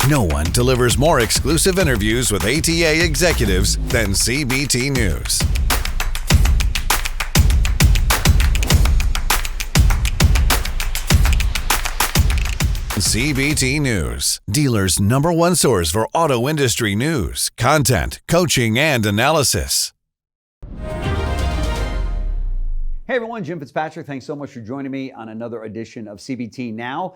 No one delivers more exclusive interviews with ATA executives than CBT News. CBT News, dealers' #1 source for auto industry news, content, coaching, and analysis. Hey everyone, Jim Fitzpatrick. Thanks so much for joining me on another edition of CBT Now.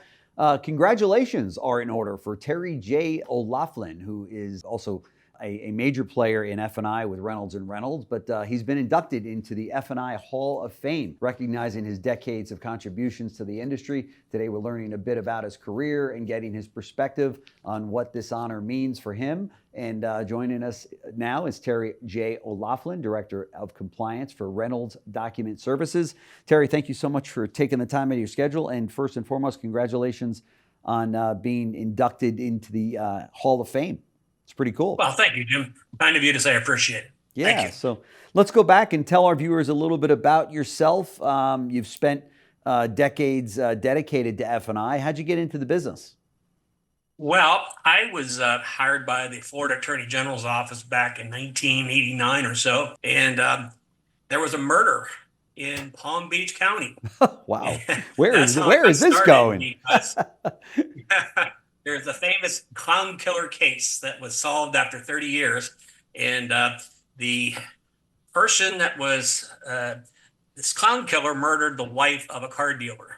Congratulations are in order for Terry J. O'Loughlin, who is also a major player in F&I with Reynolds and Reynolds, but he's been inducted into the F&I Hall of Fame, recognizing his decades of contributions to the industry. Today we're learning a bit about his career and getting his perspective on what this honor means for him. And joining us now is Terry J. O'Loughlin, Director of Compliance for Reynolds Document Services. Terry, thank you so much for taking the time out of your schedule. And first and foremost, congratulations on being inducted into the Hall of Fame. It's pretty cool. Well, thank you, Jim. Kind of you to say. I appreciate it. Yeah, thank you. So let's go back and tell our viewers a little bit about yourself. You've spent decades dedicated to F&I. How'd you get into the business? Well, I was hired by the Florida Attorney General's office back in 1989 or so, and there was a murder in Palm Beach County. Wow. Where is this going? There's a famous clown killer case that was solved after 30 years. And the person that was, this clown killer murdered the wife of a car dealer.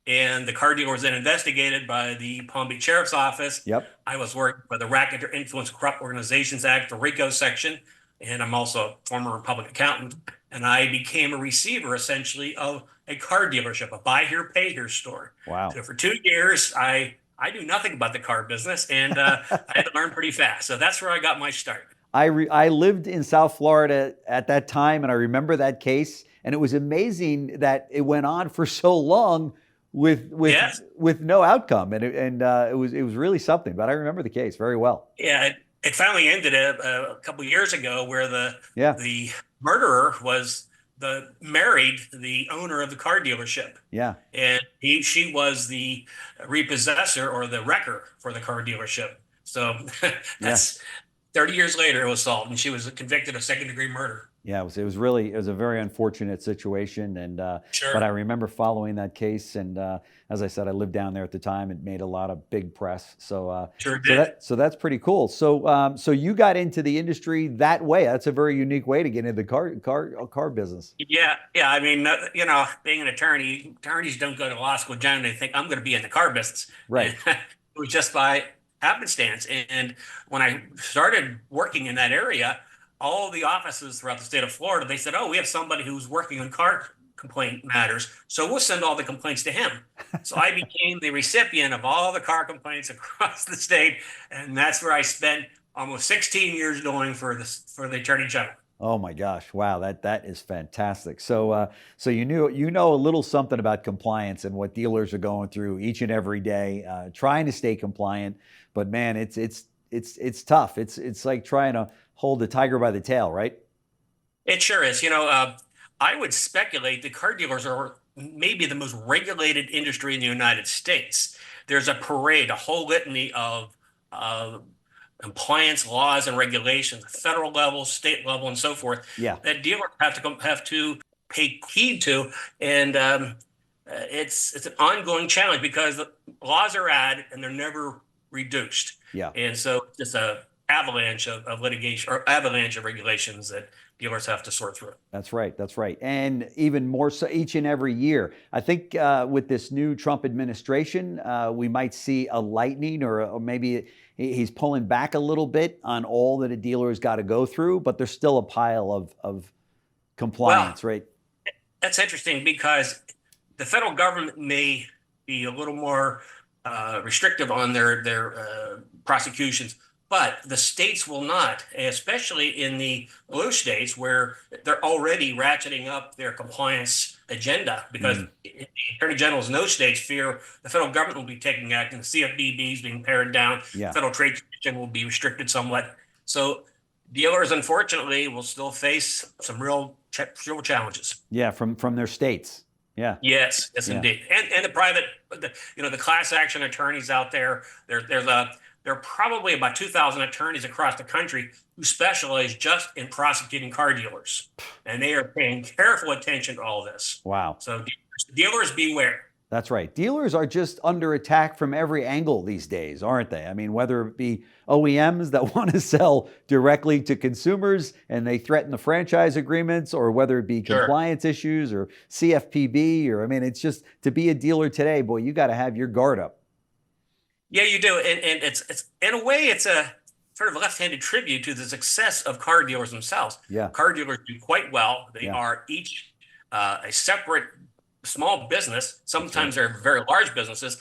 And the car dealer was then investigated by the Palm Beach Sheriff's Office. Yep. I was working for the Racketeer Influence Corrupt Organizations Act, the RICO section. And I'm also a former public accountant. And I became a receiver, essentially, of a car dealership, a buy here, pay here store. Wow. So for 2 years, I knew nothing about the car business, and I had to learn pretty fast. So that's where I got my start. I lived in South Florida at that time, and I remember that case. And it was amazing that it went on for so long with no outcome, and it was really something. But I remember the case very well. Yeah, it finally ended a couple of years ago, where the murderer married the owner of the car dealership. Yeah. And she was the repossessor or the wrecker for the car dealership. So that's 30 years later it was solved, and she was convicted of second-degree murder. Yeah, it was a very unfortunate situation, and Sure. But I remember following that case, and as I said, I lived down there at the time. It made a lot of big press, so Sure did. So that's pretty cool. So you got into the industry that way. That's a very unique way to get into the car business. Yeah. I mean, being an attorney, attorneys don't go to law school generally. They think I'm going to be in the car business. Right. It was just by happenstance, and when I started working in that area, all the offices throughout the state of Florida, they said, "Oh, we have somebody who's working on car complaint matters, so we'll send all the complaints to him." So I became the recipient of all the car complaints across the state, and that's where I spent almost 16 years doing for the Attorney General. Oh my gosh! Wow, that is fantastic. So you know a little something about compliance and what dealers are going through each and every day, trying to stay compliant. But man, it's tough. It's like trying to hold the tiger by the tail, right? It sure is. I would speculate the car dealers are maybe the most regulated industry in the United States. There's a parade, a whole litany of compliance laws and regulations, federal level, state level, and so forth. Yeah. That dealers have to pay heed to, and it's an ongoing challenge because the laws are added and they're never reduced. Yeah. And so it's just a avalanche of litigation or avalanche of regulations that dealers have to sort through. That's right. And even more so each and every year. I think with this new Trump administration, we might see a lightening or maybe he's pulling back a little bit on all that a dealer has got to go through, but there's still a pile of compliance, right? That's interesting because the federal government may be a little more restrictive on their prosecutions, but the states will not, especially in the blue states where they're already ratcheting up their compliance agenda because the attorney generals in those states fear the federal government will be taking action. The CFPB is being pared down. Yeah. Federal Trade Commission will be restricted somewhat. So dealers, unfortunately, will still face some real challenges. Yeah, from their states. Yeah. Yes, indeed. And the private, the class action attorneys out there. There's there are probably about 2,000 attorneys across the country who specialize just in prosecuting car dealers. And they are paying careful attention to all this. Wow. So dealers beware. That's right. Dealers are just under attack from every angle these days, aren't they? I mean, whether it be OEMs that want to sell directly to consumers and they threaten the franchise agreements, or whether it be compliance issues or CFPB, or, I mean, it's just, to be a dealer today, boy, you got to have your guard up. Yeah, you do. And it's in a way, it's a sort of left-handed tribute to the success of car dealers themselves. Yeah. Car dealers do quite well. They are each a separate small business. Sometimes they're very large businesses,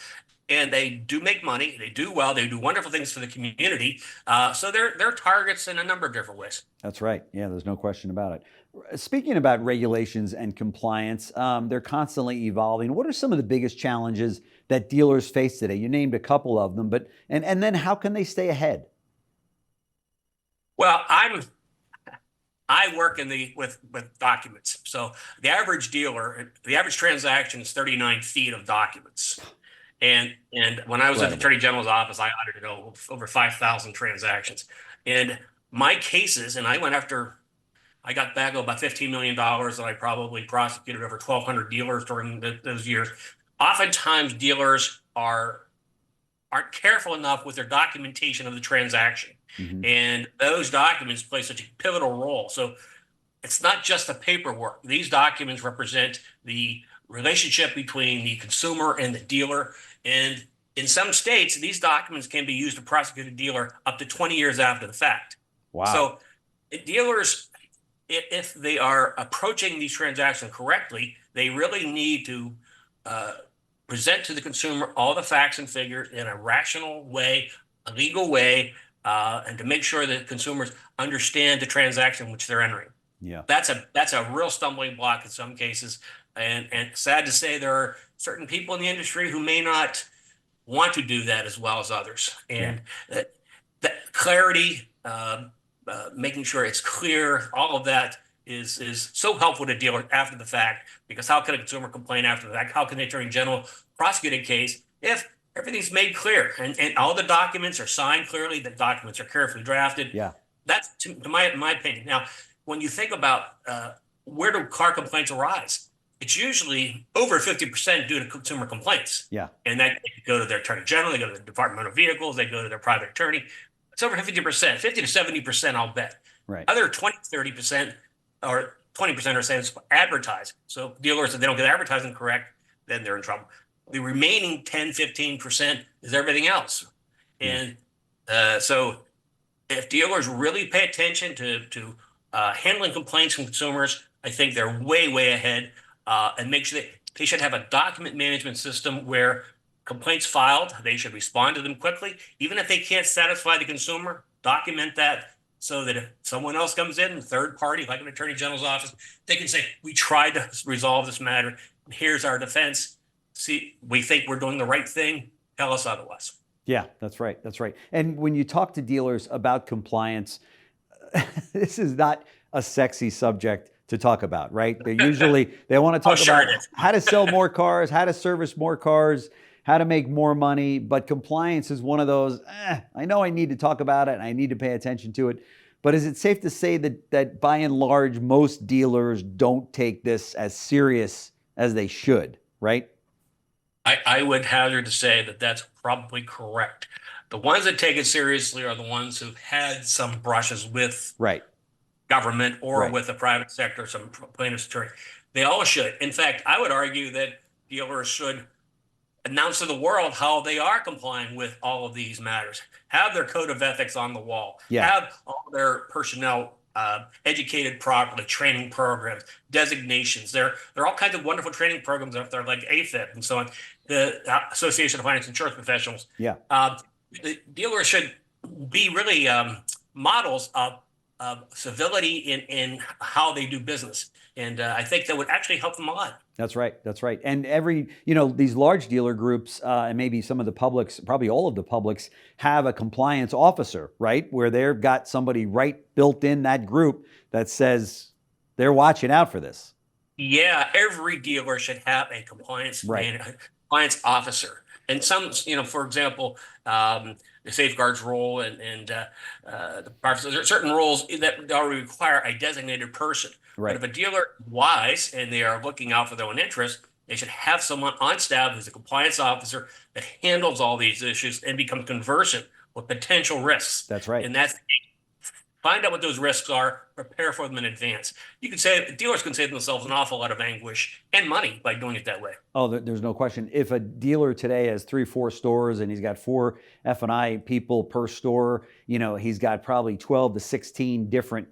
and they do make money. They do well. They do wonderful things for the community. So they're targets in a number of different ways. That's right. Yeah, there's no question about it. Speaking about regulations and compliance, they're constantly evolving. What are some of the biggest challenges that dealers face today? You named a couple of them, but and then how can they stay ahead? Well, I work with documents. So the average dealer, the average transaction is 39 feet of documents. And when I was at the Attorney General's office, I audited over 5,000 transactions. And my cases, and I got back about $15 million that I probably prosecuted over 1,200 dealers during those years. Oftentimes dealers aren't careful enough with their documentation of the transaction. Mm-hmm. And those documents play such a pivotal role. So it's not just the paperwork. These documents represent the relationship between the consumer and the dealer. And in some states, these documents can be used to prosecute a dealer up to 20 years after the fact. Wow. So dealers, if they are approaching these transactions correctly, they really need to present to the consumer all the facts and figures in a rational way, a legal way, and to make sure that consumers understand the transaction which they're entering. Yeah, that's a real stumbling block in some cases, and sad to say there are certain people in the industry who may not want to do that as well as others. And that clarity, making sure it's clear, all of that is so helpful to dealers after the fact, because how can a consumer complain after the fact? How can the Attorney General prosecute a case if everything's made clear and all the documents are signed clearly, the documents are carefully drafted? Yeah. That's to my opinion. Now, when you think about where do car complaints arise, it's usually over 50% due to consumer complaints. Yeah. And that they go to their Attorney General, they go to the Department of Vehicles, they go to their private attorney. It's over 50%, 50 to 70%, I'll bet. Right. Other 20, 30% or 20% are saying it's advertising. So dealers, if they don't get advertising correct, then they're in trouble. The remaining 10, 15% is everything else. And so if dealers really pay attention to handling complaints from consumers, I think they're way, way ahead, and make sure they should have a document management system where complaints filed, they should respond to them quickly. Even if they can't satisfy the consumer, document that so that if someone else comes in, a third party, like an Attorney General's office, they can say, we tried to resolve this matter. Here's our defense. See, we think we're doing the right thing. Tell us otherwise. Yeah, that's right. That's right. And when you talk to dealers about compliance, this is not a sexy subject to talk about, right? They want to talk about how to sell more cars, how to service more cars, how to make more money. But compliance is one of those, I know I need to talk about it and I need to pay attention to it. But is it safe to say that by and large, most dealers don't take this as serious as they should, right? I would hazard to say that that's probably correct. The ones that take it seriously are the ones who've had some brushes with government or with the private sector, some plaintiff's attorney. They all should. In fact, I would argue that dealers should announce to the world how they are complying with all of these matters. Have their code of ethics on the wall. Have all their personnel educated properly, training programs, designations. There are all kinds of wonderful training programs out there like AFIP and so on, the Association of Finance Insurance Professionals. The dealers should be really models of civility in how they do business. And I think that would actually help them a lot. That's right. That's right. And these large dealer groups and maybe some of the publics, probably all of the publics, have a compliance officer, right? Where they've got somebody built in that group that says they're watching out for this. Yeah, every dealer should have a compliance officer. And some, for example, the safeguards rule the privacy. There are certain rules that already require a designated person. Right. But if a dealer is wise and they are looking out for their own interests, they should have someone on staff who's a compliance officer that handles all these issues and becomes conversant with potential risks. That's right. And that's find out what those risks are, prepare for them in advance. You can say dealers can save themselves an awful lot of anguish and money by doing it that way. Oh, there's no question. If a dealer today has 3-4 stores and he's got 4 F&I people per store, he's got probably 12 to 16 different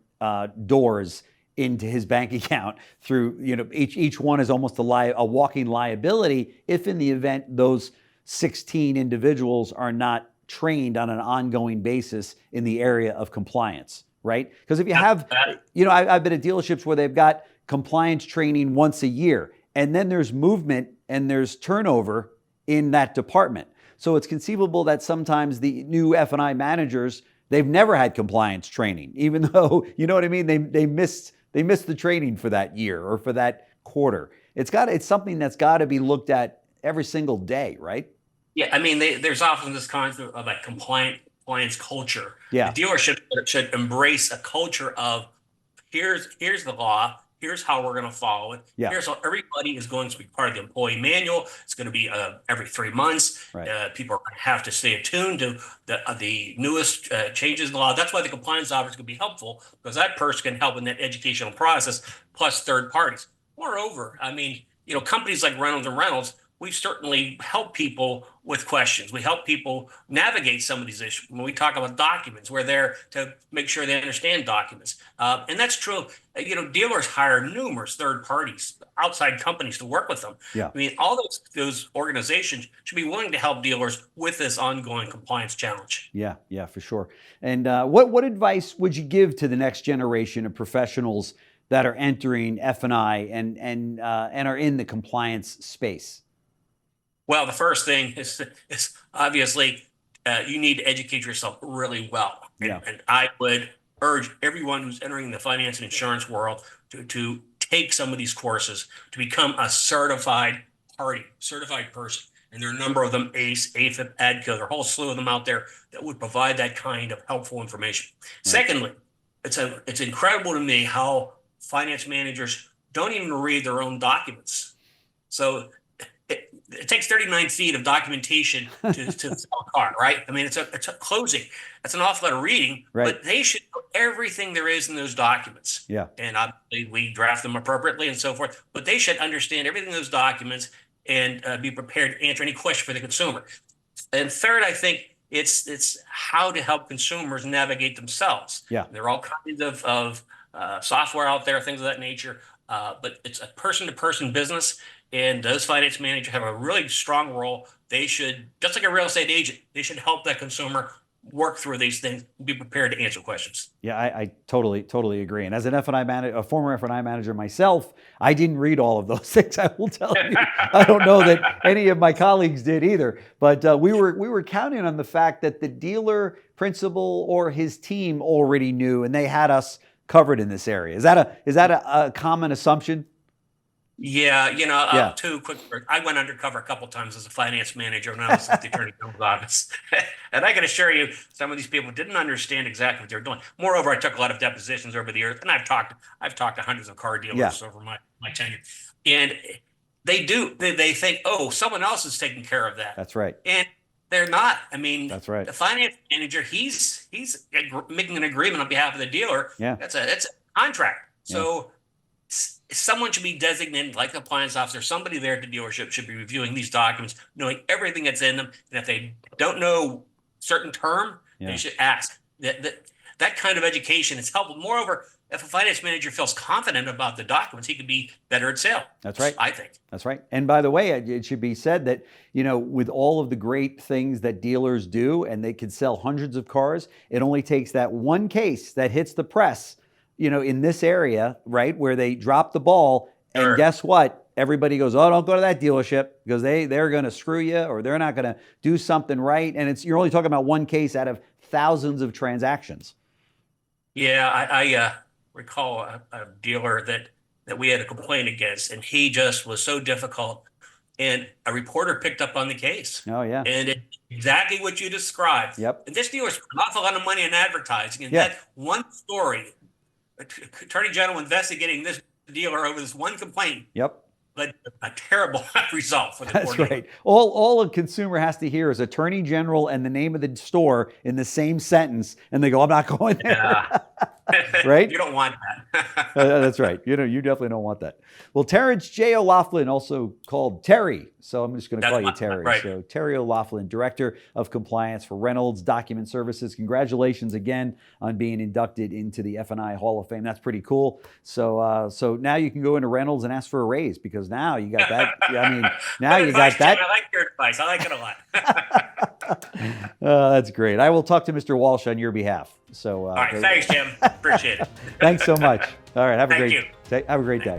doors into his bank account through, each one is almost a walking liability if in the event those 16 individuals are not trained on an ongoing basis in the area of compliance, right? Because if you have, I've been at dealerships where they've got compliance training once a year, and then there's movement and there's turnover in that department. So it's conceivable that sometimes the new F&I managers, they've never had compliance training, even though, you know what I mean? They missed the training for that year or for that quarter. It's something that's got to be looked at every single day, right? Yeah, I mean, there's often this concept of like compliance culture. Yeah. The dealership should embrace a culture of here's the law, here's how we're going to follow it. Yeah. Here's how everybody is going to be part of the employee manual. It's going to be every 3 months. Right. People are going to have to stay attuned to the newest changes in the law. That's why the compliance officer can be helpful, because that person can help in that educational process, plus third parties. Moreover, I mean, companies like Reynolds, we certainly help people with questions. We help people navigate some of these issues. When we talk about documents, we're there to make sure they understand documents. And that's true. Dealers hire numerous third parties, outside companies to work with them. Yeah. I mean, all those organizations should be willing to help dealers with this ongoing compliance challenge. Yeah, for sure. And what advice would you give to the next generation of professionals that are entering F&I and are in the compliance space? Well, the first thing is obviously you need to educate yourself really well. Yeah. And I would urge everyone who's entering the finance and insurance world to take some of these courses to become a certified person. And there are a number of them, ACE, AFIP, ADCO, there are a whole slew of them out there that would provide that kind of helpful information. Right. Secondly, it's incredible to me how finance managers don't even read their own documents. So it takes 39 feet of documentation to sell a car, right? I mean, it's a closing. That's an awful lot of reading, right. But they should know everything there is in those documents. Yeah. And obviously we draft them appropriately and so forth, but they should understand everything in those documents and be prepared to answer any question for the consumer. And third, I think it's how to help consumers navigate themselves. Yeah. There are all kinds of software out there, things of that nature, but it's a person-to-person business. And those finance managers have a really strong role. They should, just like a real estate agent, they should help that consumer work through these things, be prepared to answer questions. Yeah, I totally agree. And as an F&I manager, a former F&I manager myself, I didn't read all of those things. I will tell you. I don't know that any of my colleagues did either. But we were counting on the fact that the dealer principal or his team already knew, and they had us covered in this area. Is that a common assumption? Yeah, too quick. I went undercover a couple of times as a finance manager when I was at the Attorney General's office. And I can assure you, some of these people didn't understand exactly what they were doing. Moreover, I took a lot of depositions over the years, and I've talked to hundreds of car dealers over my tenure. And they think, oh, someone else is taking care of that. That's right. And they're not. I mean, that's right. The finance manager, he's making an agreement on behalf of the dealer. Yeah. That's a contract. So someone should be designated like the compliance officer. Somebody there at the dealership should be reviewing these documents, knowing everything that's in them. And if they don't know certain term, they should ask. That kind of education is helpful. Moreover, if a finance manager feels confident about the documents, he could be better at sale. That's right. I think. That's right. And by the way, it should be said that, with all of the great things that dealers do, and they could sell hundreds of cars, it only takes that one case that hits the press, in this area, right, where they drop the ball, and guess what? Everybody goes, oh, don't go to that dealership because they're going to screw you, or they're not going to do something right. And you're only talking about one case out of thousands of transactions. Yeah, I recall a dealer that we had a complaint against, and he just was so difficult and a reporter picked up on the case. Oh, yeah. And it's exactly what you described. Yep. And this dealer spent an awful lot of money in advertising. And Yeah. that one story, Attorney General investigating this dealer over this one complaint, Yep. led to a terrible result for the That's poor dealer. right. All a consumer has to hear is Attorney General and the name of the store in the same sentence, and they go, "I'm not going there." Yeah. Right? You don't want that. That's right. You definitely don't want that. Well, Terrence J. O'Laughlin, also called Terry, so I'm just going to call you Terry. Right. So Terry O'Laughlin, Director of Compliance for Reynolds Document Services. Congratulations again on being inducted into the F&I Hall of Fame. That's pretty cool. So now you can go into Reynolds and ask for a raise, because now you got that. I mean, now you got that. Jim, I like your advice. I like it a lot. That's great. I will talk to Mr. Walsh on your behalf. So, all right. Thanks, Jim. Appreciate it. Thanks so much. All right. Have a Thank great day.